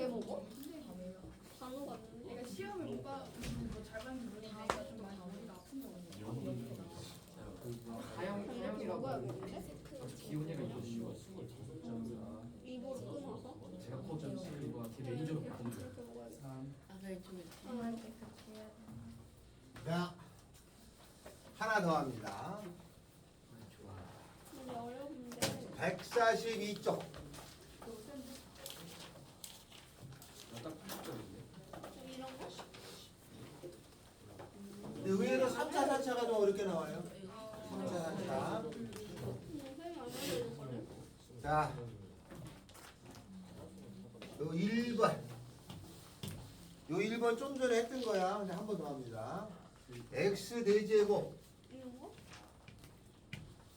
걔 먹어? 간호 갔는데. 내가 시험을 못잘 받는 분이 내가 좀 많이 머리가 아픈 거 같아. 단백질 먹어야겠는데? 기온이가 이거 쉬워. 입으로 끊어서. 제가 거점 이거 제 매니저로 바꾼 이렇게 먹어야겠다. 3. 자, 하나 더 합니다. 좋아. 근데 어려운데. 142쪽. 딱 80점인데. 이런 거? 근데 의외로 3차, 4차가 좀 어렵게 나와요. 3차, 4차. 선생님 안 알려줬거든? 자, 요 1번. 요 1번 좀 전에 했던 거야. 근데 한 번 더 합니다. x 4제곱 이런 거?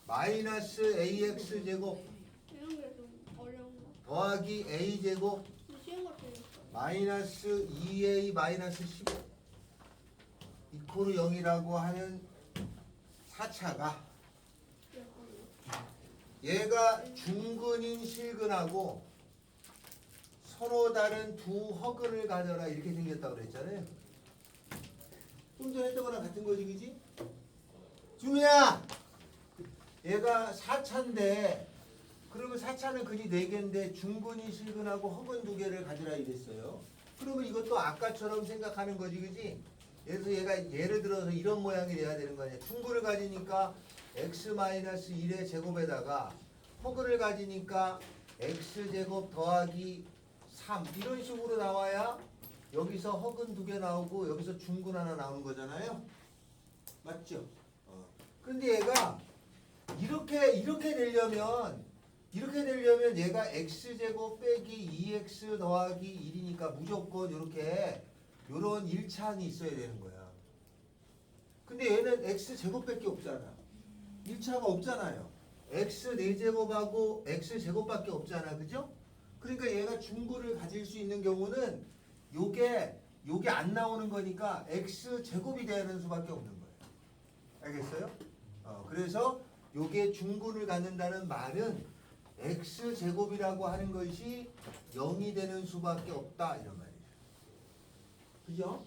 마이너스 ax 제곱 이런 게 좀 어려운 거. 더하기 a 제곱 근데 쉬운 것도 있어. 마이너스 2a 마이너스 15 이코르 0이라고 하는 4차가 얘가 중근인 실근하고 서로 다른 두 허근을 가져라 이렇게 생겼다고 그랬잖아요. 좀 전에 했던 거랑 같은 거지, 그지? 준우야! 얘가 4차인데 그러면 4차는 근이 4개인데 중근인 실근하고 허근 2개를 가져라 이랬어요. 그러면 이것도 아까처럼 생각하는 거지, 그지? 그래서 얘가 예를 들어서 이런 모양이 돼야 되는 거 아니야. 중근을 가지니까 x-1의 제곱에다가 허근을 가지니까 x제곱 더하기 3 이런 식으로 나와야 여기서 허근 2개 나오고 여기서 중근 하나 나오는 거잖아요. 맞죠? 근데 얘가 이렇게 되려면 얘가 x제곱 빼기 2x 더하기 1이니까 무조건 이렇게 요런 1차항이 있어야 되는 거야. 근데 얘는 x제곱밖에 없잖아. 1차가 없잖아요. x 4제곱하고 x제곱밖에 없잖아. 그죠? 그러니까 얘가 중근을 가질 수 있는 경우는 요게 안 나오는 거니까 x제곱이 되는 수밖에 없는 거예요. 알겠어요? 그래서 요게 중근을 갖는다는 말은 x제곱이라고 하는 것이 0이 되는 수밖에 없다 이런 말이에요. 그죠?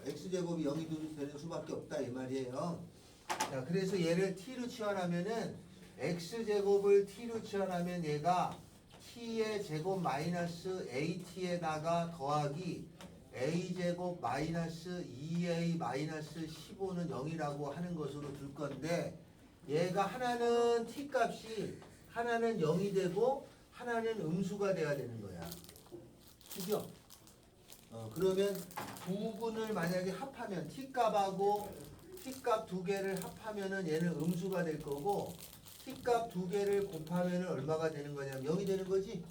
x제곱이 0이 되는 수밖에 없다 이 말이에요. 자, 그래서 얘를 t로 치환하면은 x제곱을 t로 치환하면 얘가 t의 제곱 마이너스 at에다가 더하기 a제곱 마이너스 2a 마이너스 15는 0이라고 하는 것으로 둘 건데 얘가 하나는 t 값이 하나는 0이 되고 하나는 음수가 돼야 되는 거야. 그죠? 그러면 두 분을 만약에 합하면 t값하고 t값 2개를 합하면은 얘는 음수가 될 거고 t값 2개를 곱하면은 얼마가 되는 거냐면 0이 되는 거지.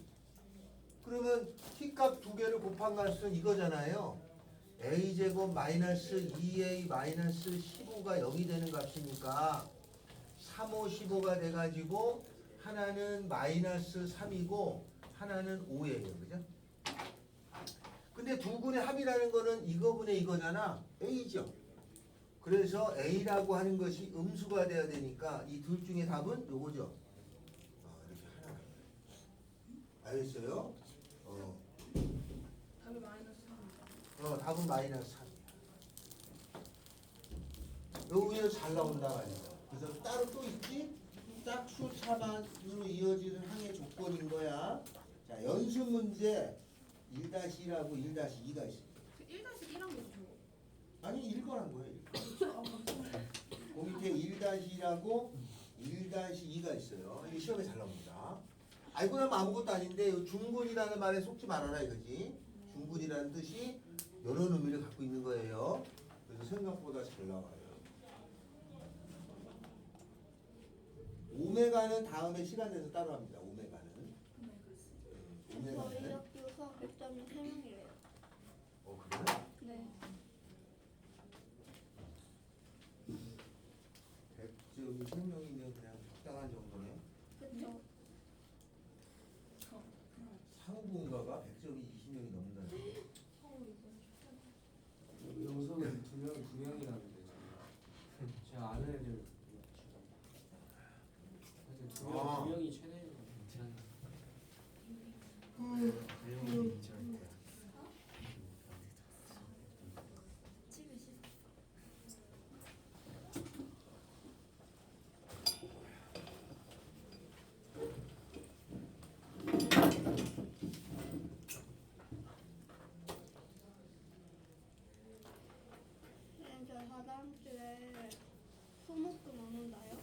그러면 t값 2개를 곱한 값은 이거잖아요. a제곱 마이너스 2a 마이너스 15가 0이 되는 값이니까 3, 5, 15가 돼가지고 하나는 마이너스 3이고 하나는 5예요. 그죠? 근데 두 군의 합이라는 거는 이거분의 이거잖아. a죠. 그래서 a라고 하는 것이 음수가 돼야 되니까 이 둘 중에 답은 요거죠. 이렇게 하나. 알겠어요? 답이 마이너스 3. 답은 마이너스 3이야. 요 위에 잘 나온다 말이야. 그래서 따로 또 있지? 짝수 차반으로 이어지는 항의 조건인 거야. 자, 연습 문제 1-1하고 1-2가 있습니다. 그 1-1한 게 줘. 아니 1번한 거예요. 그 밑에 1-1하고 1-2가 있어요. 이게 시험에 잘 나옵니다. 알고 나면 아무것도 아닌데 중근이라는 말에 속지 말아라 이거지. 중근이라는 뜻이 이런 의미를 갖고 있는 거예요. 그래서 생각보다 잘 나와요. 오메가는 다음에 시간 내서 따로 합니다. 오메가는. 저희 오메가는. 학교 수학 100점이 3명이래요. 그래? 네. 100점이 3명이면 그냥 적당한 정도네. 그쵸? 상부인가가 100점이 20명이 넘는다는 거. 여기서는 2명이라는데 제가 아는 애들 사실 두 명이 최대인 거. 대형이 인정할 거야. 다다음 주에 수목금 안 온다요?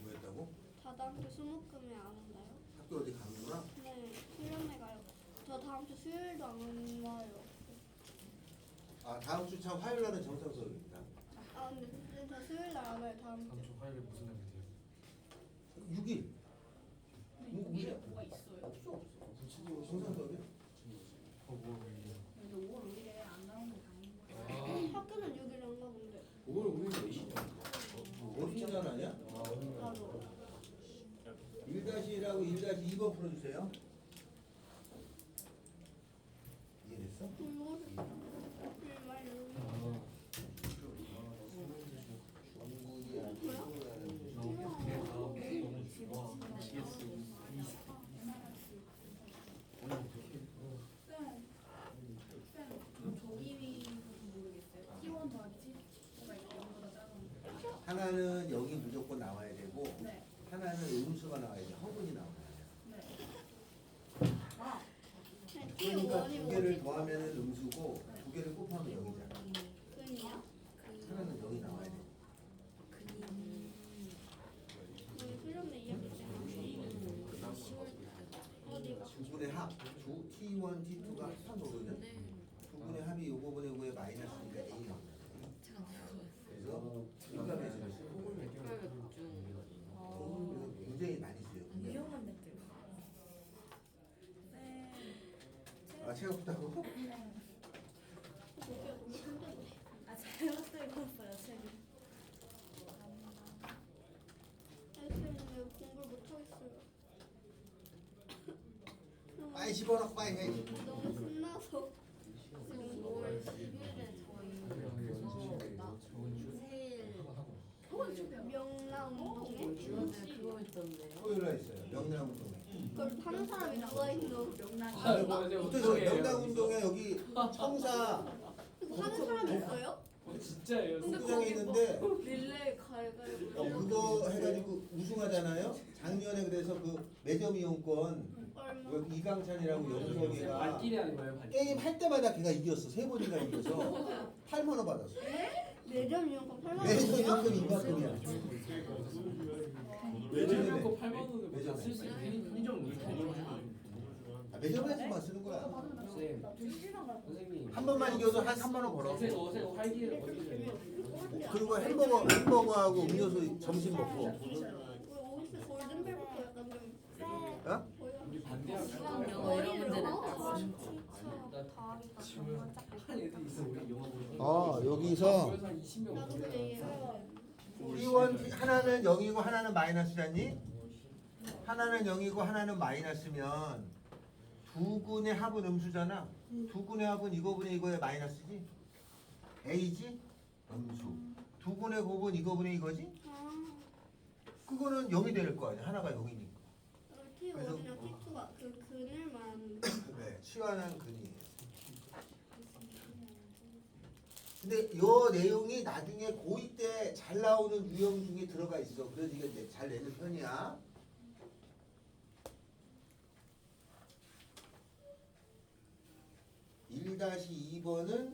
뭐 했다고? 다다음 주 수목금에 안 온다요? 학교 어디 가는구나? 네, 수련회 가요. 저 다음 주 수요일도 안 와요. 아 다음 주 참 화요일 날은 정상 수업입니다. 아, 근데 저 수요일 날 안 와요. 다음 다음 주. 주 화요일에 무슨 날이세요? 6일. 근데 여기에 뭐가 있어요? 없어. 정상 수업이야? 뭐 근데 5월 5일에 안 나오는 게 다행인 거예요. 학교는 6일 안 가본데. 5월 5일 내시죠? 어린이날 아니야? 나도. 1-1하고 1-2번 풀어주세요. 이해됐어? 중군이 쌤, 조기위도 모르겠어요. T1 더하기 T2가 이거보다 작은. 하나는 0이 무조건 나와야 되고 네. 하나는 음수가 나와야 돼. 허분이 나와야 돼. 네. 아, 그러니까 T1이 두 개를 더하면 음수고 두 개를 곱하면 0이잖아. 근이야? 하나는 0이 나와야 돼. 수련회 이야기 때문에. 어디가? 두 분의 합, T1, T2가 합하거든. 두 분의 합이 요거분의 요거에 마이너스니까 A 나온다. 그래서 인감의 수를 쓰고 그래서 굉장히 많이 써요. 위험한 데들. 아 제가 없다고? 보기가 너무 힘들어. 아 잘못 읽었어요 책을. 선생님 공부를 못하겠어요. 빨리 집어넣고 빨리 해. 너무 신나서. 5월 10일에 명랑운동회? 그거 있던데요. 토요일에 있어요. 명랑운동회. 그걸 하는 사람이 누가 있노? 붙어서 명랑운동회 여기 청사 그거 하는 사람이 있어요? 진짜예요. 축구장에 있는데 릴레이 가위가위보. 그거 해가지고 우승하잖아요. 작년에 그래서 그 매점 이용권 얼마? 그 이강찬이라고 영석이가 발길이 아닌 거예요. 발길이. 게임 할 때마다 걔가 이겼어. 3번인가 이겨서 8만 원 받았어. 매점 이용권 8만 매점 원이요? 이용권 이만큼이야. 매점에 거 8만 원을 매점에. 쓸수 있는 편의점 매점에서만 쓰는 거야. 쌤, 선생님. 한 번만 이겨도 한 3만 원 벌어. 어제 활기 어디서 그리고 햄버거하고 음료수 점심 먹고. 오피스 골든벨부터 약간 좀 어? 우리 반대하고 수학 영어 이런 문제는 한 애들 있어 우리 영화 보는 아 여기서 그래서 한 20명 나도 그냥 얘기해요. T1 하나는 0이고 하나는 마이너스잖니? 하나는 0이고 하나는 마이너스면 두 군의 합은 음수잖아. 두 군의 합은 이거분의 이거의 마이너스지? A지? 음수. 두 군의 곱은 이거분의 이거지? 아, 그거는 0이 될 거 아니야. 하나가 0이니까. T1이랑 T2가 그 근을 말하는 거. 네, 치환한 근이에요. 근데 요 내용이 나중에 고2 때 잘 나오는 유형 중에 들어가 있어. 그래서 이게 잘 내는 편이야. (1-2번은)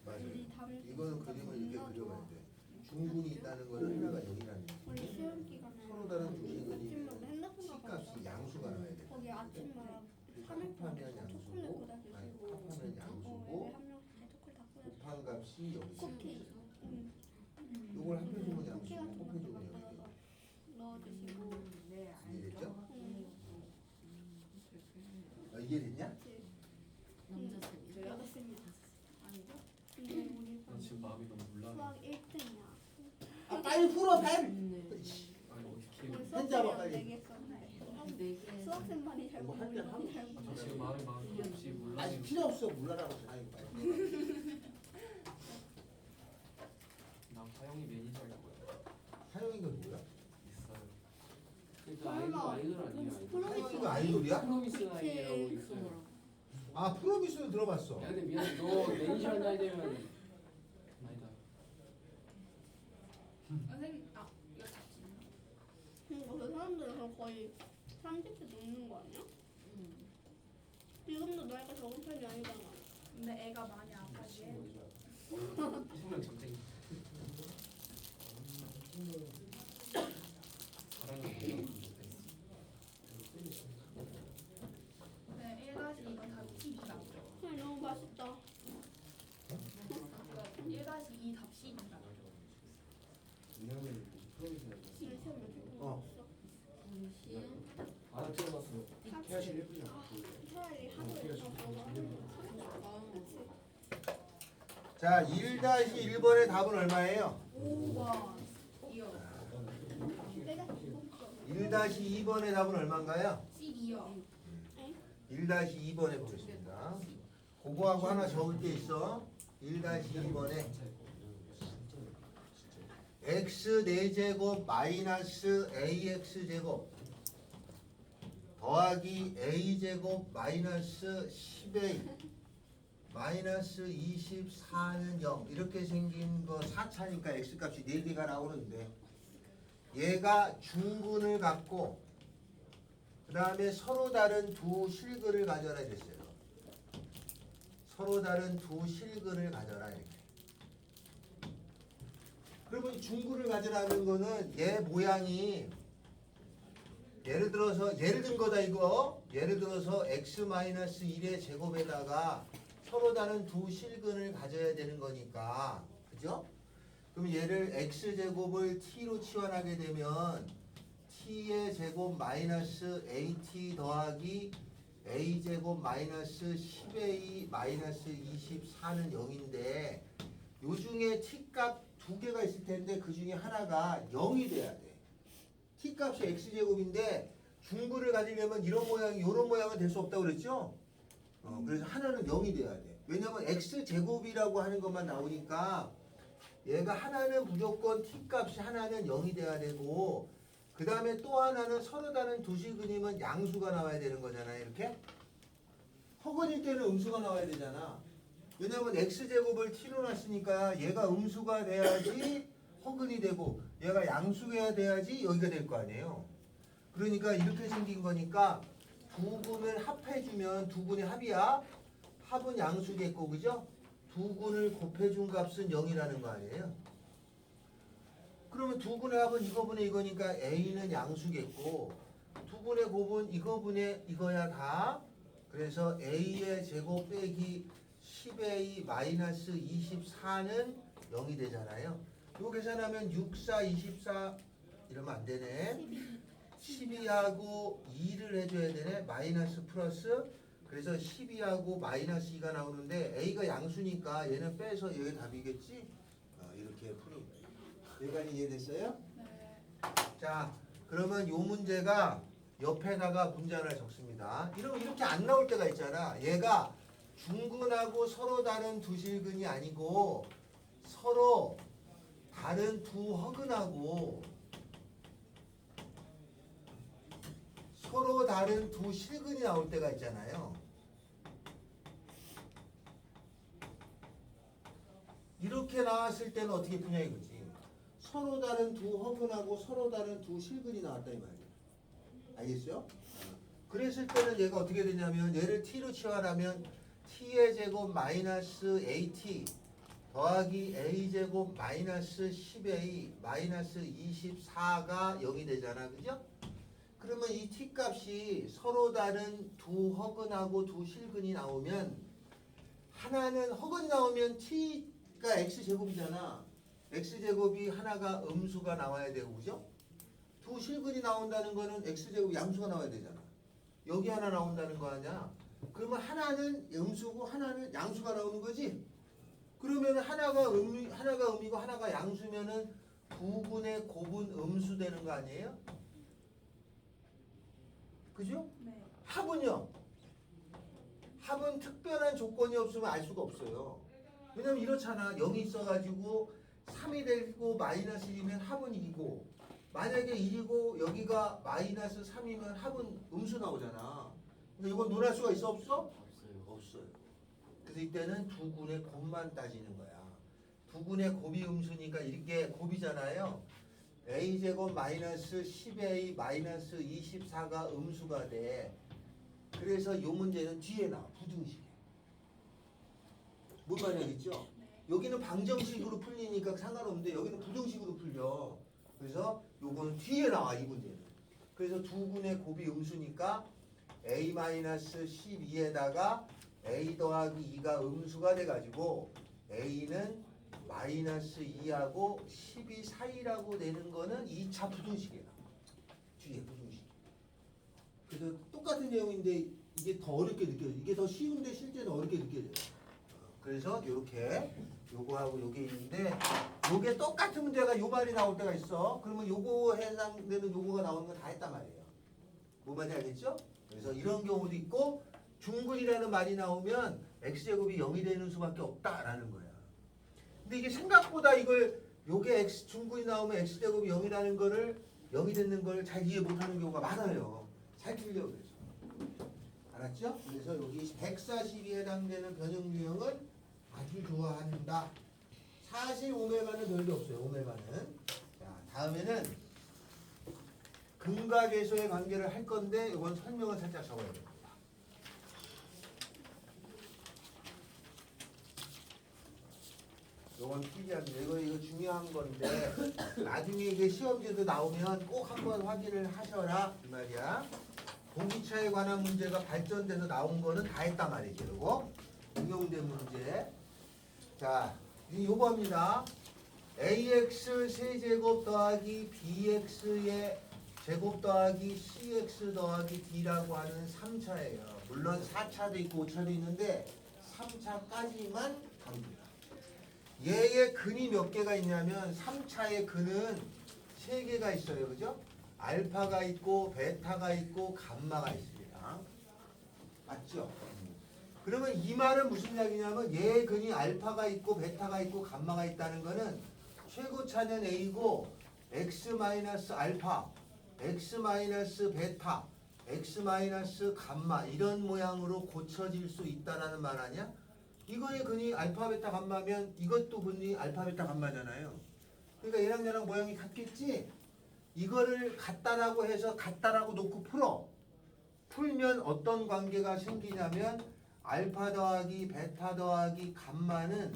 맞아요. 이거는 그림을 이렇게 그려봐야 돼. 중군이 있다는 거는 하나가 0이라는 거. 원래 시험 기간에 서로 다른 중심은 아침마다 핸드폰 C값이 양수가 나와야 돼. 거기 아침마다 3일 동안 합하면 초콜릿 양수고, 꽂아 아니 주시고 합하면 양수고, 한 명씩 초콜릿 다 꽂아 주시고 곱한 값이 0이지. 쿠키 이걸 합해주면 쿠키 양수고, 같은 거 곱해주면 갖다가 0이지. 넣어주시고 이해됐죠? 응. 이해됐냐? 남자쌤이. 여자쌤이야. 아니죠? 근데 우리 반 지금 마음이 너무 물란해. 수학 1등이야. 아 빨리 풀어 펜! 아니 어떻게 우리 펜 잡아, 수학생이랑 빨리. 내겠었는데 네 개. 수학생만이 잘 뭐 보고 할때 우리 반이 잘 보고 저 지금 마음이 없이 아니 물란해. 필요 없어. 몰라라고 전화해 빨리. 난 화영이 매니저 할 거야. 하영이가 누구야? 있어요. 그러니까 아이돌 아니야. 하영이가 아이돌이야? 프로미스 나인이라고 있어요. 아 프로미스는 들어봤어. 야 근데 미안해 너 매니저 할 나이 되면 아니다. 나이가 거의 30대 넘는 거 아니야? 지금도 나이가 적은 편이 아니잖아. 근데 애가 많이 아파지. 소면 점쟁이. 사랑은 네, 1-2번 답 12가. 너무 맛있다. 1-2 답 12가. 왜냐면 지금 시험 몇 분? 어. 안 들어봤어. 해야지 예쁘지 않아. 차라리 하루에 그치? 자, 1-1번의 답은 얼마예요? 5번. 이요. 내가 1-2번의 답은 얼마인가요? 12요. 1-2번에 보겠습니다. 그거하고 하나 적을 게 있어. 1-2번에 x 4제곱 마이너스 ax제곱 더하기 a제곱 마이너스 10a 마이너스 24는 0 이렇게 생긴 거 4차니까 x값이 4개가 나오는데 얘가 중근을 갖고 그 다음에 서로 다른 두 실근을 가져라 이랬어요. 서로 다른 두 실근을 가져라 이렇게. 그러면 이 중근을 가져라는 거는 얘 모양이 예를 든 거다 이거. 예를 들어서 x-1의 제곱에다가 서로 다른 두 실근을 가져야 되는 거니까. 그죠? 그럼 얘를 x제곱을 t로 치환하게 되면 t의 제곱 마이너스 at 더하기 a제곱 마이너스 10a 마이너스 24는 0인데 요 중에 t값 두 개가 있을 텐데 그 중에 하나가 0이 돼야 돼. t값이 x제곱인데 중근을 가지려면 이런 모양이 이런 모양은 될 수 없다고 그랬죠? 그래서 하나는 0이 돼야 돼. 왜냐면 x제곱이라고 하는 것만 나오니까 얘가 하나는 무조건 t값이 하나는 0이 돼야 되고 그 다음에 또 하나는 서로 다른 두 실근이면 양수가 나와야 되는 거잖아요. 이렇게 허근일 때는 음수가 나와야 되잖아. 왜냐면 x제곱을 t로 놨으니까 얘가 음수가 돼야지 허근이 되고 얘가 양수가 돼야지 여기가 될 거 아니에요. 그러니까 이렇게 생긴 거니까 두 분을 합해주면 두 분의 합이야. 합은 양수겠고 그죠? 두 군을 곱해준 값은 0이라는 거 아니에요. 그러면 두 분의 합은 이거분의 이거니까 a는 양수겠고 두 분의 곱은 이거분의 이거야 다. 그래서 a의 제곱 빼기 10a 마이너스 24는 0이 되잖아요. 이거 계산하면 6, 4, 24 이러면 안 되네. 12하고 2를 해줘야 되네. 마이너스 플러스. 그래서 12하고 마이너스 2가 나오는데 a가 양수니까 얘는 빼서 여기 답이겠지? 이렇게 푸는 거예요. 여기까지 이해됐어요? 네. 자, 그러면 요 문제가 옆에다가 문제 하나 적습니다. 이러면 이렇게 안 나올 때가 있잖아. 얘가 중근하고 서로 다른 두 실근이 아니고 서로 다른 두 허근하고 서로 다른 두 실근이 나올 때가 있잖아요. 이렇게 나왔을 때는 어떻게 푸냐 이거지. 서로 다른 두 허근하고 서로 다른 두 실근이 나왔다 이 말이야. 알겠어요? 그랬을 때는 얘가 어떻게 되냐면 얘를 t로 치환하면 t의 제곱 마이너스 at 더하기 a제곱 마이너스 10a 마이너스 24가 0이 되잖아. 그죠? 그러면 이 t값이 서로 다른 두 허근하고 두 실근이 나오면 하나는 허근이 나오면 t가 x제곱이잖아. x제곱이 하나가 음수가 나와야 되고 그죠? 두 실근이 나온다는 거는 x제곱 양수가 나와야 되잖아. 여기 하나 나온다는 거 아니야? 그러면 하나는 음수고 하나는 양수가 나오는 거지? 그러면 하나가 음이고 하나가 양수면은 두 분의 곱은 음수 되는 거 아니에요? 그죠? 네. 합은요? 합은 특별한 조건이 없으면 알 수가 없어요. 왜냐면 이렇잖아. 0이 있어가지고 3이 되고 마이너스 1이면 합은 2고 만약에 1이고 여기가 마이너스 3이면 합은 음수 나오잖아. 근데 이건 논할 수가 있어 없어? 없어요. 그래서 이때는 두 군의 곱만 따지는 거야. 두 군의 곱이 음수니까 이게 곱이잖아요. a제곱 마이너스 10a 마이너스 24가 음수가 돼. 그래서 이 문제는 뒤에 나와. 부등식에. 뭔 말인지 알겠죠? 여기는 방정식으로 풀리니까 상관없는데 여기는 부등식으로 풀려. 그래서 요거는 뒤에 나와 이 문제는. 그래서 두 군의 곱이 음수니까 a-12에다가 a 더하기 2가 음수가 돼가지고 a는 마이너스 2하고 12 사이라고 되는 거는 2차 부등식이야. 뒤에 부등식. 그래서 똑같은 내용인데 이게 더 어렵게 느껴져. 이게 더 쉬운데 실제는 어렵게 느껴져요. 그래서 이렇게 요거하고 요게 있는데 요게 똑같은 문제가 요 말이 나올 때가 있어. 그러면 요거 해당되는 요거가 나오는 건 다 했단 말이에요. 뭐 말인지 알겠죠? 그래서 이런 경우도 있고 중근이라는 말이 나오면 x제곱이 0이 되는 수밖에 없다라는 거야. 근데 이게 생각보다 이걸 요게 x 중근이 나오면 x제곱이 0이라는 거를 0이 되는 걸 잘 이해 못하는 경우가 많아요. 잘 틀려 그래서. 알았죠? 그래서 여기 140에 해당되는 변형 유형은 아주 좋아한다. 사실 오메가는 별로 없어요. 오메가는. 자, 다음에는 근각에서의 관계를 할 건데 이건 설명을 살짝 적어야 됩니다. 이건 필요합니다. 이거 중요한 건데 나중에 이게 시험지도 나오면 꼭 한번 확인을 하셔라 이 말이야. 공기차에 관한 문제가 발전돼서 나온 거는 다 했단 말이죠. 이거 응용된 문제. 자, 요거입니다. ax 세제곱 더하기 bx의 제곱 더하기 cx 더하기 d라고 하는 3차예요. 물론 4차도 있고 5차도 있는데 3차까지만 갑니다. 얘의 근이 몇 개가 있냐면 3차의 근은 3개가 있어요. 그죠? 알파가 있고 베타가 있고 감마가 있습니다. 맞죠? 그러면 이 말은 무슨 이야기냐면 얘의 근이 알파가 있고 베타가 있고 감마가 있다는 거는 최고차는 A고 x 마이너스 알파, x 마이너스 베타, x 마이너스 감마 이런 모양으로 고쳐질 수 있다라는 말 아니야? 이거의 근이 알파 베타 감마면 이것도 근이 알파 베타 감마잖아요. 그러니까 얘랑 얘랑 모양이 같겠지? 이거를 같다라고 해서 같다라고 놓고 풀어. 풀면 어떤 관계가 생기냐면 알파 더하기 베타 더하기 감마는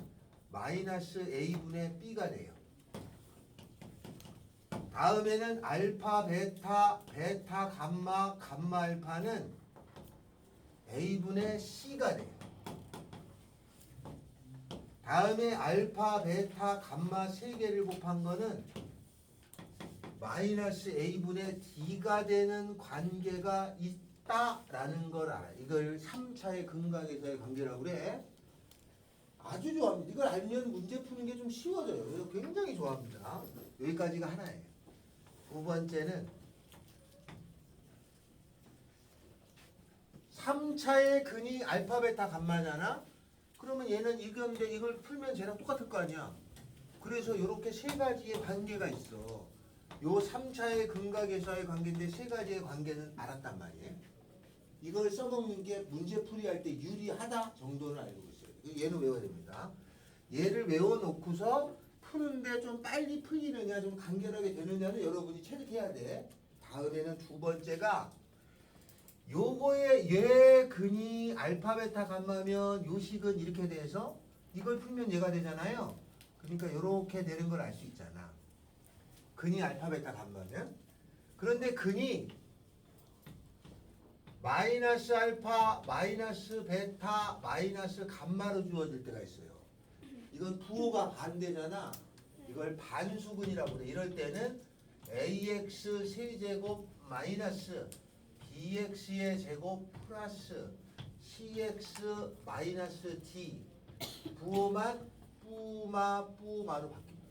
마이너스 a분의 b가 돼요. 다음에는 알파 베타 베타 감마 감마 알파는 a분의 c가 돼요. 다음에 알파 베타 감마 3개를 곱한 거는 마이너스 a분의 d가 되는 관계가 있다라는 걸 알아요. 이걸 3차의 근각에서의 관계라고 그래. 아주 좋아합니다. 이걸 알면 문제 푸는 게 좀 쉬워져요. 그래서 굉장히 좋아합니다. 여기까지가 하나예요. 두 번째는 3차의 근이 알파 베타 감마잖아. 그러면 얘는 이건데 이걸 풀면 쟤랑 똑같을 거 아니야. 그래서 이렇게 3가지의 관계가 있어. 요 3차의 근각에서의 관계인데 3가지의 관계는 알았단 말이에요. 이걸 써먹는 게 문제풀이 할 때 유리하다 정도는 알고 있어요. 얘는 외워야 됩니다. 얘를 외워놓고서 푸는데 좀 빨리 풀리느냐 좀 간결하게 되느냐는 여러분이 체득해야 돼. 다음에는 두 번째가 요거의 얘 근이 알파 베타 감마면 요 식은 이렇게 돼서 이걸 풀면 얘가 되잖아요. 그러니까 이렇게 되는 걸 알 수 있잖아. 근이 알파 베타 감마면. 그런데 근이 마이너스 알파 마이너스 베타 마이너스 감마로 주어질 때가 있어요. 이건 부호가 반대잖아. 이걸 반수근이라고 그래. 이럴 때는 ax 세제곱 마이너스 bx의 제곱 플러스 cx 마이너스 d 부호만 뿌마로 바뀝니다.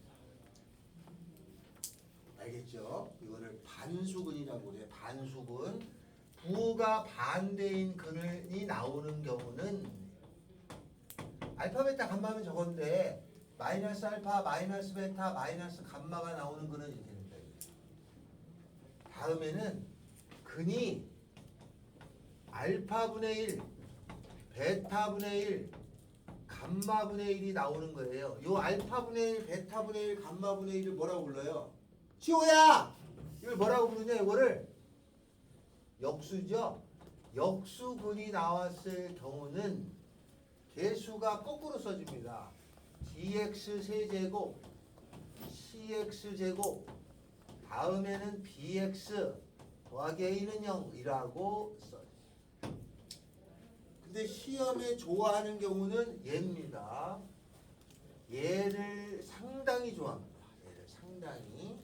알겠죠? 이거를 반수근이라고 그래. 반수근. 부호가 반대인 근이 나오는 경우는 알파 베타 감마면 저건데 마이너스 알파 마이너스 베타 마이너스 감마가 나오는 근은 이렇게 됩니다. 다음에는 근이 알파분의 1 베타분의 1 감마분의 1이 나오는 거예요. 요 알파분의 1 베타분의 1 감마분의 1을 뭐라고 불러요? 시호야! 이걸 뭐라고 부르냐 이거를? 역수죠. 역수근이 나왔을 경우는 개수가 거꾸로 써집니다. dx 세제곱 cx제곱 다음에는 bx 더하기 a는 0이라고 써요. 근데 시험에 좋아하는 경우는 얘입니다. 얘를 상당히 좋아합니다. 얘를 상당히.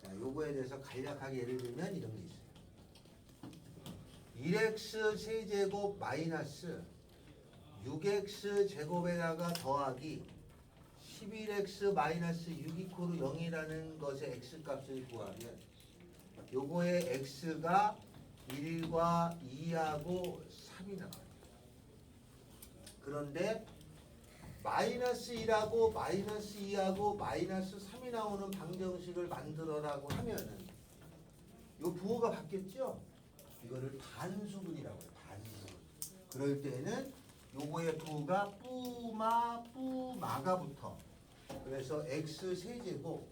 자, 요거에 대해서 간략하게 예를 들면 이런 게 있어요. 1x 세제곱 마이너스 6x 제곱에다가 더하기 11x 마이너스 6 이코르 0이라는 것의 x 값을 구하면 요거의 x가 1과 2하고 3이 나와요. 그런데 마이너스 1하고 마이너스 2하고 마이너스 3이 나오는 방정식을 만들어라고 하면은 요 부호가 바뀌었죠? 이거를 단수분이라고 해요. 단수분. 그럴 때는 요거의 부호가 뿌마가 붙어. 그래서 x 세제곱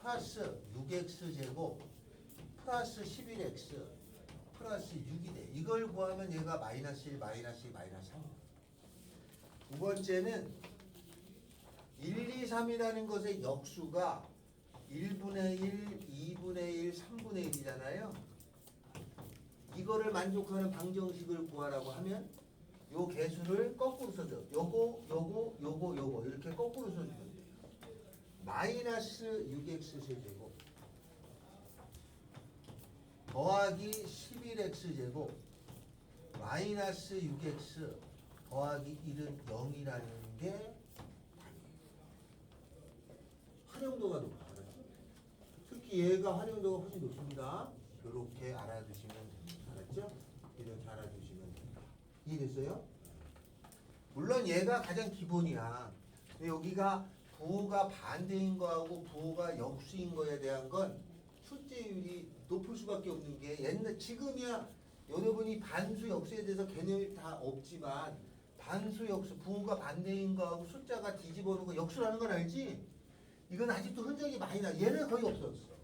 플러스 6x 제곱 플러스 11x 플러스 6이 돼. 이걸 구하면 얘가 마이너스 1, 마이너스 2, 마이너스 3. 두 번째는 1, 2, 3이라는 것의 역수가 1분의 1, 2분의 1, 3분의 1이잖아요. 이거를 만족하는 방정식을 구하라고 하면 요 개수를 거꾸로 써줘. 요거 이렇게 거꾸로 써주면 돼요. 마이너스 6x 세제곱 더하기 11x 제곱 마이너스 6x 더하기 1은 0이라는 게 활용도가 높아. 특히 얘가 활용도가 훨씬 높습니다. 이렇게 알아두시면 됩니다. 알았죠? 이렇게 알아두시면 됩니다. 이해됐어요? 물론 얘가 가장 기본이야. 근데 여기가 부호가 반대인 거하고 부호가 역수인 거에 대한 건 출제율이 높을 수밖에 없는 게 옛날 지금이야 여러분이 반수 역수에 대해서 개념이 다 없지만 반수 역수 부호가 반대인 거하고 숫자가 뒤집어 놓은 거 역수라는 건 알지? 이건 아직도 흔적이 많이 나. 얘는 거의 없었어.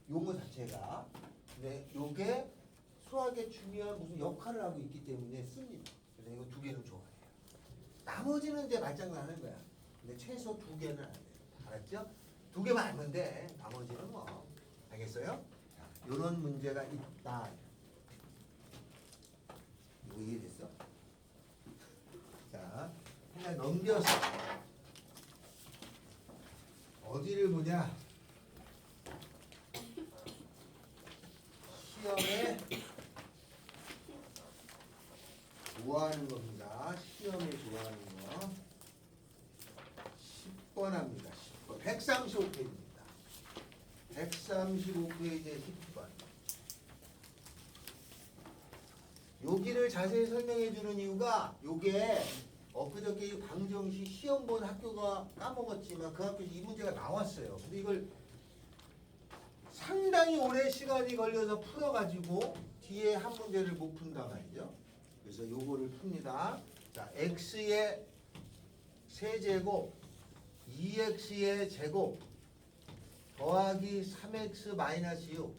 용어 자체가. 근데 요게 수학에 중요한 무슨 역할을 하고 있기 때문에 씁니다. 그래서 이거 두 개는 좋아해요. 나머지는 이제 말장난하는 거야. 근데 최소 두 개는 안 돼요. 알았죠? 두 개만 알면 돼. 나머지는 뭐. 알겠어요? 자, 요런 문제가 있다. 이거 이해됐어? 자, 하나 넘겨서 어디를 보냐? 시험에 좋아하는 겁니다. 시험에 좋아하는 거. 10번 합니다. 10번. 135페이지입니다. 135페이지에 10번. 여기를 자세히 설명해 주는 이유가 요게 엊그저께 이 방정시 시험 본 학교가 까먹었지만 그 학교에서 이 문제가 나왔어요. 근데 이걸 상당히 오래 시간이 걸려서 풀어가지고 뒤에 한 문제를 못 푼단 말이죠. 그래서 요거를 풉니다. 자, x의 세제곱 2x의 제곱 더하기 3x 마이너스 6.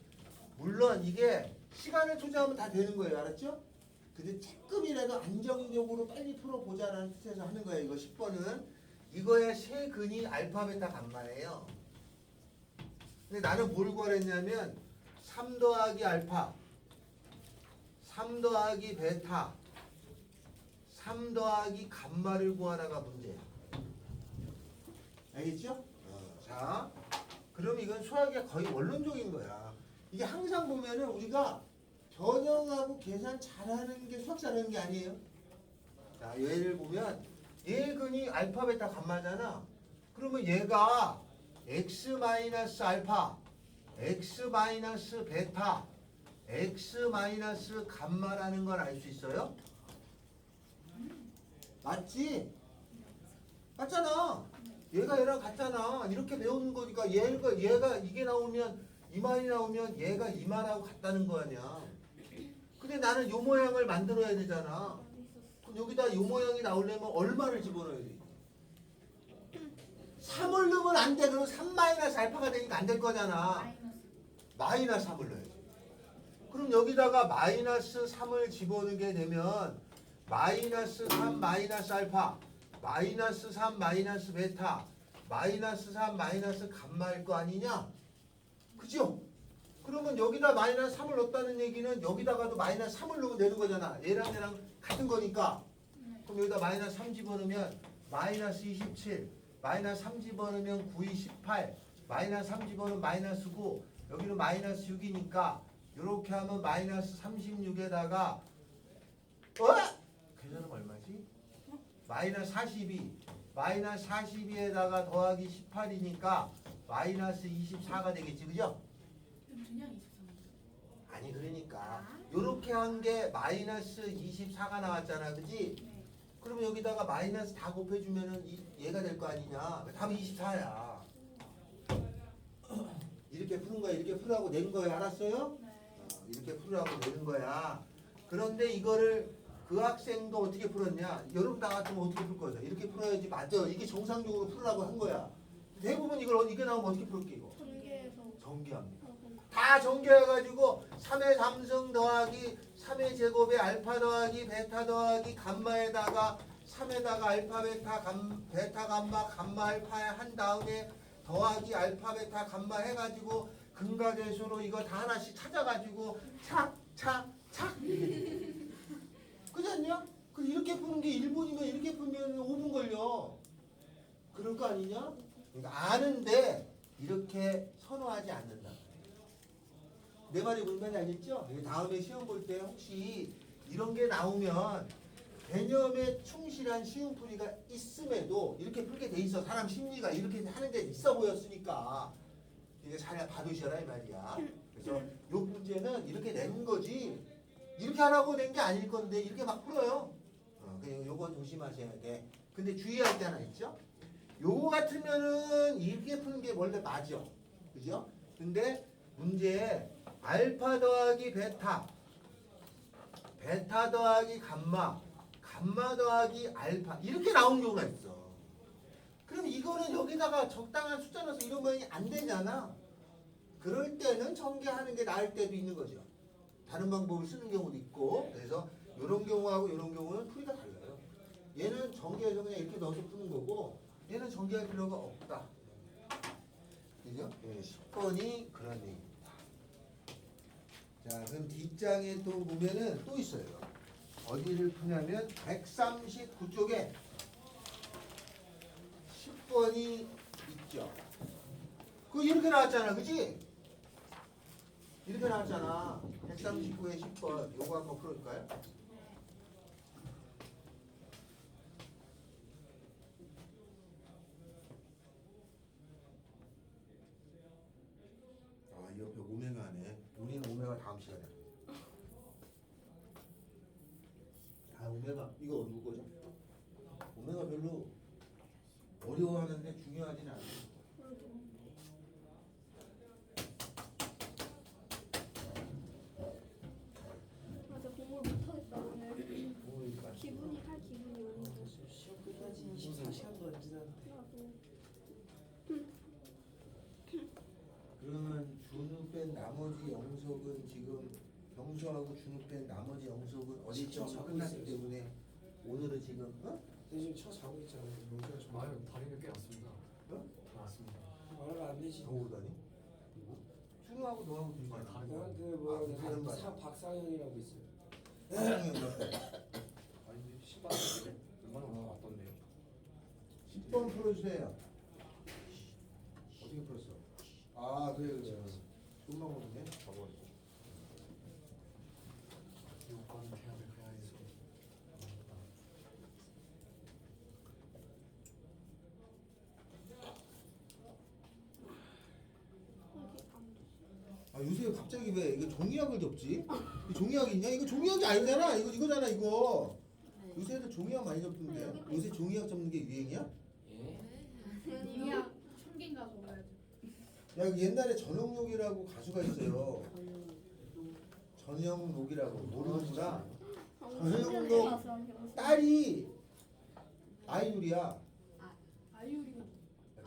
물론 이게 시간을 투자하면 다 되는 거예요. 알았죠? 근데 조금이라도 안정적으로 빨리 풀어보자라는 뜻에서 하는 거예요. 이거 10번은. 이거의 세 근이 알파, 베타, 감마예요. 근데 나는 뭘 구하랬냐면 3 더하기 알파 3 더하기 베타 3 더하기 감마를 구하라가 문제야. 알겠죠? 자, 그럼 이건 수학의 거의 원론적인 거야. 이게 항상 보면은 우리가 변형하고 계산 잘하는 게 수학 잘하는 게 아니에요. 자, 얘를 보면 얘 근이 알파, 베타, 감마잖아. 그러면 얘가 x 마이너스 알파, x 마이너스 베타, x 마이너스 감마라는 걸 알 수 있어요? 맞지? 맞잖아. 얘가 얘랑 같잖아. 이렇게 배우는 거니까 얘가 이게 나오면 이 말이 나오면 얘가 이 말하고 같다는 거 아니야. 근데 나는 요 모양을 만들어야 되잖아. 그럼 여기다 요 모양이 나오려면 얼마를 집어넣어야 돼? 3을 넣으면 안 돼. 그럼 3 마이너스 알파가 되니까 안 될 거잖아. 마이너스 3을 넣어야지. 그럼 여기다가 마이너스 3을 집어넣게 되면 마이너스 3 마이너스 알파, 마이너스 3 마이너스 베타, 마이너스 3 마이너스 감마일 거 아니냐? 그죠? 그러면 여기다 마이너스 3을 넣었다는 얘기는 여기다가도 마이너스 3을 넣으면 되는 거잖아. 얘랑 얘랑 같은 거니까. 그럼 여기다 마이너스 3 집어넣으면 마이너스 27, 마이너스 3 집어넣으면 9, 18, 마이너스 3 집어넣으면 마이너스 9, 여기는 마이너스 6이니까 이렇게 하면 마이너스 36에다가 계산은 얼마지? 마이너스 42, 마이너스 42에다가 더하기 18이니까 마이너스 24가 되겠지, 그죠? 그냥 23. 아니 그러니까 이렇게 한 게 마이너스 24가 나왔잖아, 그지? 네. 그러면 여기다가 마이너스 다 곱해주면은 얘가 될 거 아니냐? 답이 24야. 이렇게 푸는 거야, 이렇게 풀라고 낸 거야, 알았어요? 네. 이렇게 풀으라고 내는 거야. 그런데 이거를 그 학생도 어떻게 풀었냐? 여러분 다 같으면 어떻게 풀 거죠? 이렇게 풀어야지. 맞아. 이게 정상적으로 풀으라고 한 거야. 대부분 이게 나오면 어떻게 풀을게 이거? 전개해서 정기합니다. 다 정기해가지고 3의 3승 더하기 3의 제곱에 알파 더하기 베타 더하기 감마에다가 3에다가 알파 베타 베타 감마 감마 알파에 한 다음에 더하기 알파 베타 감마 해가지고 근각의수로 이거 다 하나씩 찾아가지고 착착착 그렇지 않냐? 이렇게 푸는 게 1분이면 이렇게 풀면 5분 걸려. 그럴 거 아니냐? 그러니까 아는데 이렇게 선호하지 않는다. 내 말이 무슨 말인지 알겠죠? 다음에 시험 볼 때 혹시 이런 게 나오면 개념에 충실한 시험풀이가 있음에도 이렇게 풀게 돼 있어. 사람 심리가 이렇게 하는 데 있어 보였으니까 이게 잘 봐두셔라 이 말이야. 그래서 요 문제는 이렇게 낸 거지 이렇게 하라고 낸 게 아닐 건데 이렇게 막 풀어요. 그냥 요거 조심하셔야 돼. 근데 주의할 게 하나 있죠? 요거 같으면은 이렇게 푸는 게 원래 맞아. 그죠? 근데 문제에 알파 더하기 베타, 베타 더하기 감마, 감마 더하기 알파 이렇게 나온 경우가 있어. 그럼 이거는 여기다가 적당한 숫자 넣어서 이런 모양이 안 되잖아. 그럴 때는 전개하는 게 나을 때도 있는 거죠. 다른 방법을 쓰는 경우도 있고. 그래서 이런 경우하고 이런 경우는 풀이가 달라요. 얘는 전개해서 그냥 이렇게 넣어서 푸는 거고 얘는 전개할 필요가 없다. 그죠? 10번이 그런 얘기입니다. 자, 그럼 뒷장에 또 보면은 또 있어요. 어디를 푸냐면 139쪽에 10번이 있죠. 그거 이렇게 나왔잖아, 그지? 이렇게 나왔잖아. 139에 10번. 요거 한번 풀어볼까요? 아, 이 옆에 오메가네. 우리는 오메가 다음 시간에. 아, 오메가. 이거 누구 거죠? 오메가 별로 어려워하는데 중요하진 않아요. 맞아, 공부를 못하겠다 오늘. 기분이 할 기분이 아니고. 시험 끝까지 24시간도 안 지났는데. 그러면 준우 뺀 나머지 영속은 지금 병수하고 준우 뺀 나머지 영속은 어디쯤 끝났기 때문에 오늘은 지금 지금 쳐 자고 있잖아요. 명수가 좀 아유 다리는 꽤 왔습니다. 어? 왔습니다. 말을 안 되지. 더 오다니? 준우하고 너하고 둘이 아니, 다른 거. 그 다른 거 아니야? 박상현이라고 있어요. 사랑이 몇 번? 아니 시간 얼마나 왔던데요? 10번 풀어주세요. 어떻게 풀었어? 아 그래. 금방 오네. 저버리고. 요건 해야 될 거야 해서. 아 요새 갑자기 왜 이게 종이학을 접지? 이 종이학 있냐? 이거 종이학이 아니잖아. 이거잖아 이거. 요새 애들 종이학 많이 접던데. 요새 종이학 접는 게 유행이야? 예? 이야 천개인가 적어야지. 야 이거 옛날에 전영록이라고 가수가 있어요. 전영록이라고 모르는구나. 전영록 딸이 아이유리야. 아이유리가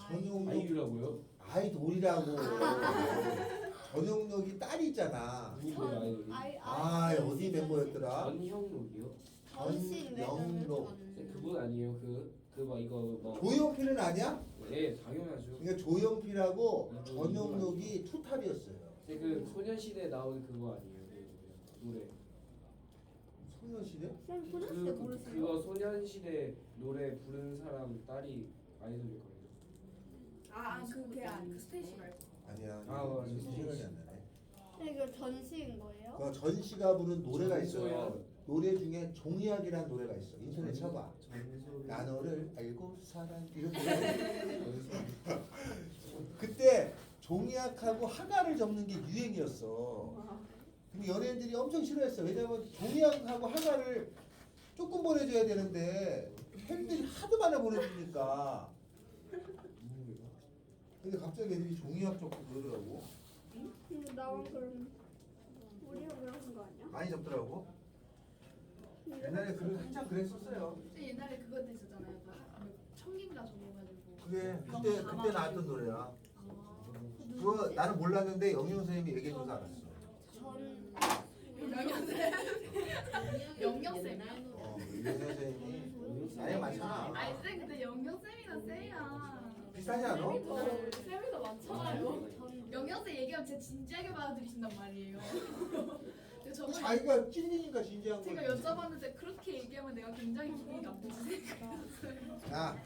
전용록 아이유라고요? 아이돌이라고. 전용록이 딸이 있잖아. 누구예요 아이돌이? 아 어디 멤버였더라? 전형록이요? 전신 전영록. 그분 아니에요? 그 막 이거 뭐 조용필은 아니야? 네 당연하죠. 그러니까 조용필하고 전용록이 투탑이었어요. 근데 그 소년시대 나온 그거 아니에요? 그 노래. 소녀시대? 쌤 소녀시대 모르세요? 그거 소년시대 노래 부른 사람 딸이 아이돌일 거예요. 그 스테이시 말고. 아니야. 아, 맞아. 생각이 안 나네. 네, 이거 전시인 거예요? 그 전시가 부른 노래가 있어요. 전소연. 노래 중에 종이학이라는 노래가 있어. 인터넷 쳐봐. 전소연. 나 너를 알고 사랑 이렇게. 그때 종이학하고 하가를 접는 게 유행이었어. 근데 연예인들이 엄청 싫어했어. 왜냐면 종이학하고 하가를 조금 보내줘야 되는데 팬들이 하도 많이 보내주니까. 근데 갑자기 애들이 종이학 접고 그러더라고. 근데 나만 그럼 우리가 그런 거 아니야? 많이 접더라고. 옛날에 한참 그랬었어요. 근데 옛날에 그것도 있었잖아요. 청김가 적어가지고. 그게 그때 나왔던 노래야. 그거 나는 몰랐는데 영희 선생님이 얘기해줘서 알았어. 전 영영쌤. 영영쌤. 영희 선생님이 나이 많잖아. 아니 쌤 근데 영영쌤이랑 쌤이랑 비슷하지 않아? 쌤이 더 많잖아요. 영영쌤 얘기하면 진짜 진지하게 받아들이신단 말이에요. 근데 저는 자기가 찔리니까 진지한 제가 거지. 여쭤봤는데 그렇게 얘기하면 내가 굉장히 기분이 나쁘지. 야,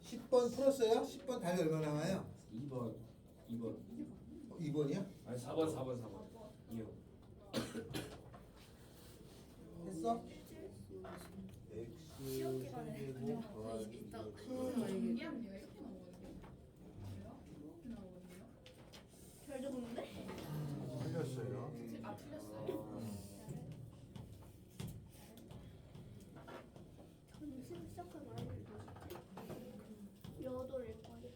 10번 풀었어요? 10번 답이 얼마 나와요? 2번 2번이야? 아니 4번 2요. 했어? X 세제곱 더하기 준비하면 내가 이렇게 나오거든요. 그래요? 이렇게 나오거든요. 별 정도인데? 틀렸어요. 아 틀렸어요. 전시 시작한 아이들 여덟일 거예요.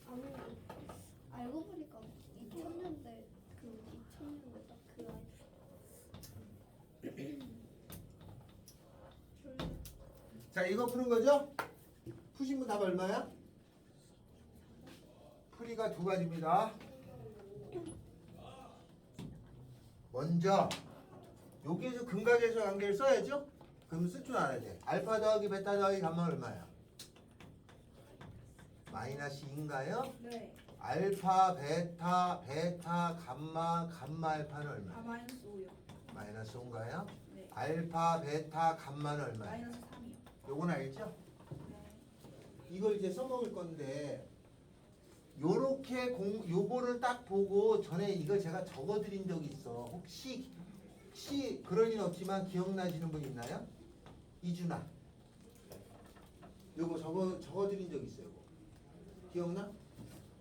아니 알고 보니까 2000년대 그 2000년대 딱 그 아이들. 자, 이거 푸는 거죠? 푸신 분 답 얼마야? 풀이가 두 가지입니다. 먼저 여기에서 근각에서 관계를 써야죠? 그럼 쓸 줄 알아야 돼. 알파 더하기 베타 더하기 감마 얼마야? 마이너스 2인가요? 네. 알파 베타 감마 알파는 얼마야? 마이너스 5요. 마이너스 5인가요? 네. 알파 베타 감마는 얼마야? 마이너스 3이요. 요건 알죠? 네. 이걸 이제 써먹을 건데 요렇게 요거를 딱 보고 전에 이거 제가 적어드린 적이 있어. 혹시 그럴 일 없지만 기억나시는 분 있나요? 이준아. 요거 적어드린 적 있어요. 요거. 기억나?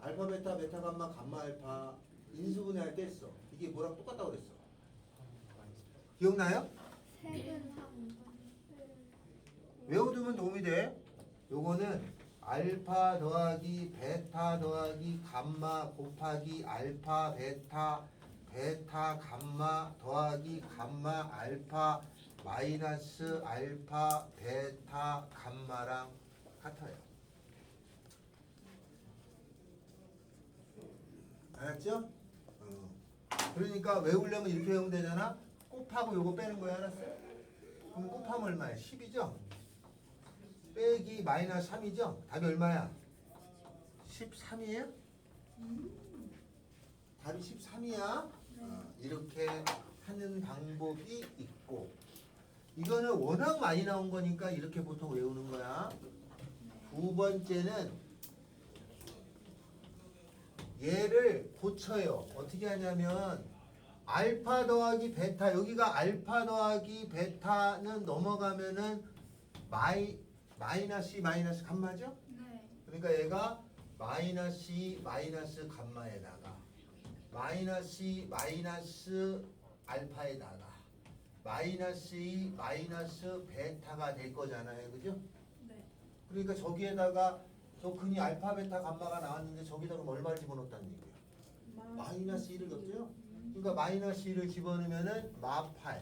알파 베타 감마 알파 인수분해할 때 했어. 이게 뭐랑 똑같다고 그랬어. 기억나요? 색은 한 외워두면 도움이 돼. 요거는 알파 더하기 베타 더하기 감마 곱하기 알파 베타 감마 더하기 감마 알파 마이너스 알파 베타 감마랑 같아요. 알았죠? 그러니까 외우려면 이렇게 외우면 되잖아. 곱하고 요거 빼는 거야. 알았어요? 그럼 곱하면 얼마야? 10이죠? 빼기 마이너스 3이죠? 답이 얼마야? 13이에요? 답이 13이야? 이렇게 하는 방법이 있고 이거는 워낙 많이 나온 거니까 이렇게 보통 외우는 거야. 두 번째는 얘를 고쳐요. 어떻게 하냐면 알파 더하기 베타 여기가 알파 더하기 베타는 넘어가면은 마이너스 감마죠? 네. 그러니까 얘가 마이너스 감마에다가 마이너스 알파에다가 마이너스 베타가 될 거잖아요. 그죠? 네. 그러니까 저기에다가 저 근이 알파 베타 감마가 나왔는데 저기다가 얼마를 집어넣었다는 얘기예요. 마이너스 1을 넣었죠? 그러니까 마이너스 1을 집어넣으면은 마8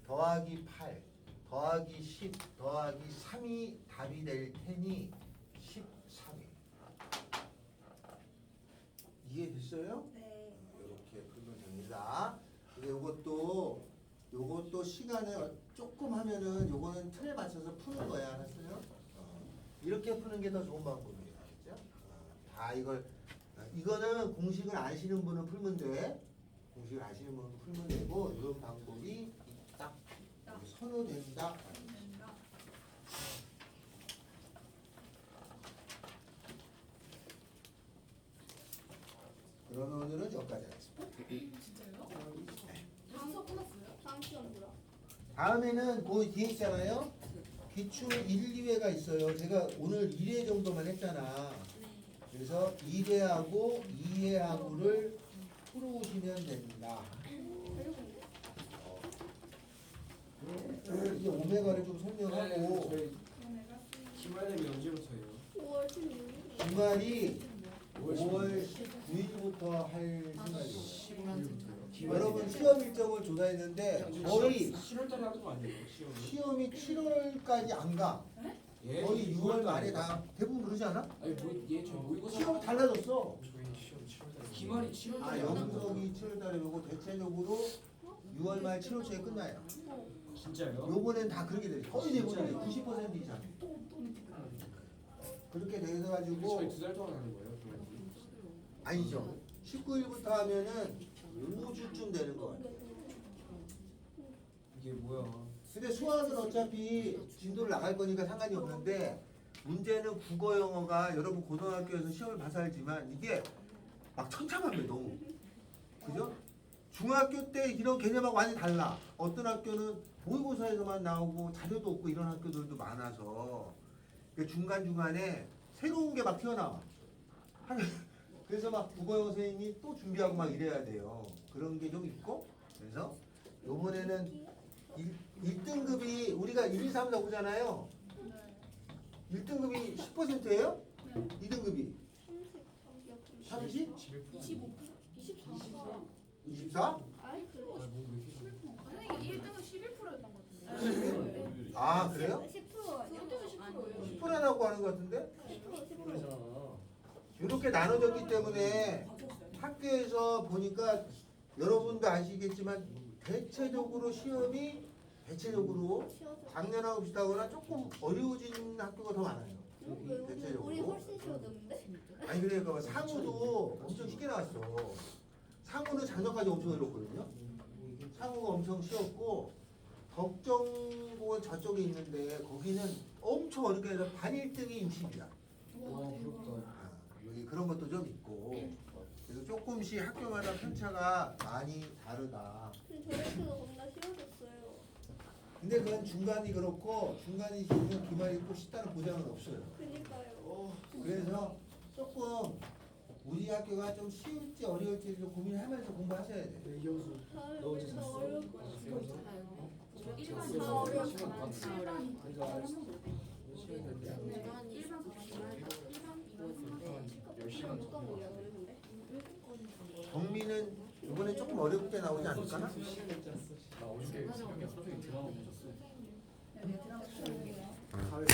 더하기 8 더하기 10 더하기 3이 답이 될 테니 13이. 이해됐어요? 네. 이렇게 풀면 됩니다. 근데 요것도 시간을 조금 하면은 요거는 틀에 맞춰서 푸는 거야. 알았어요? 이렇게 푸는 게 더 좋은 방법이에요. 알았죠? 다 이거는 공식을 아시는 분은 풀면 돼. 공식을 아시는 분은 풀면 되고 이런 방법이 딱 선호된다. 그러면 오늘은 여기까지 하겠습니다. 진짜요? 다음 수업 끝났어요? 다음 시간 뭐야? 다음에는 그 뒤에 있잖아요. 기출 1, 2회가 있어요. 제가 오늘 1회 정도만 했잖아. 그래서 1회하고 2회하고를 풀어오시면 됩니다. 이제 오메가를 좀 설명하고 저희 기말 되면 언제부터예요? 5월 16일. 주말이 5월 19일부터 할 생각이에요. 여러분 시험 일정을 조사했는데 거의 7월달에 하는 거 아니에요? 시험이? 시험이 7월까지 안 가. 예? 거의 6월 말에 다 대부분 그러지 않아? 아니 저 모의고사 시험이 달라졌어. 저희 시험 7월달에. 기말이 7월달에. 아 영석이 7월 달에 오고 대체적으로 6월 말 7월 초에 끝나요. 진짜요? 요번엔 다 그렇게 돼. 거의 대부분이 90% 이상. 그렇게 돼서 가지고 저희 2달 동안 하는 거예요? 그럼? 아니죠. 19일부터 하면은 5주쯤 되는 거 같아요. 이게 뭐야? 근데 수학은 어차피 진도를 나갈 거니까 상관이 없는데 문제는 국어 영어가 여러분 고등학교에서 시험을 봐서 알지만 이게 막 천차만별 너무. 그죠? 중학교 때 이런 개념하고 완전히 달라. 어떤 학교는 모의고사에서만 나오고 자료도 없고 이런 학교들도 많아서 중간중간에 새로운 게 막 튀어나와. 그래서 막 국어 영어 선생님이 또 준비하고 막 이래야 돼요. 그런 게 좀 있고. 그래서 요번에는 1등급이 우리가 1, 2, 3, 4 보잖아요. 1등급이 10%예요? 2등급이 30? 25%? 24%? 24? 아이 그래. 선생님 1등은 11%였던 것 같은데. 아 그래요? 10% 아니야? 1등은 10%예요. 10%라고 하는 것 같은데? 10%. 이렇게 나눠졌기 때문에 학교에서 보니까 여러분도 아시겠지만 대체적으로 시험이 대체적으로 작년하고 비슷하거나 조금 어려워진 학교가 더 많아요. 왜 우리 대체적으로. 훨씬 쉬워졌는데? 아니 그러니까 상우도 엄청 쉽게 나왔어. 상우는 작년까지 엄청 어렵거든요. 상우가 엄청 쉬웠고 덕정고는 저쪽에 있는데 거기는 엄청 어렵게 해서 반 1등이 60이야. 와 부럽다. 여기 그런 것도 좀 있고 그래서 조금씩 학교마다 편차가 많이 다르다. 근데 저희 학교가 겁나 쉬워졌어요. 근데 그건 중간이 그렇고 중간이 지금 기말이 꼭 쉽다는 보장은 없어요. 그니까요. 그래서 조금 우리 학교가 좀 쉬울지 어려울지 좀 고민하면서 공부하셔야 돼요. 네, 이경수. 다음에 너 어제 더 잤어? 어려울 것 같아요. 일반 다 다 어려울 어려울 것 것 같아요. 같아요. 시간 못 까먹어요, 근데. 정민은 이번에 조금 어렵게 나오지 않을까? 나 어저께 새벽에 선생님 드라마 보셨어. 가을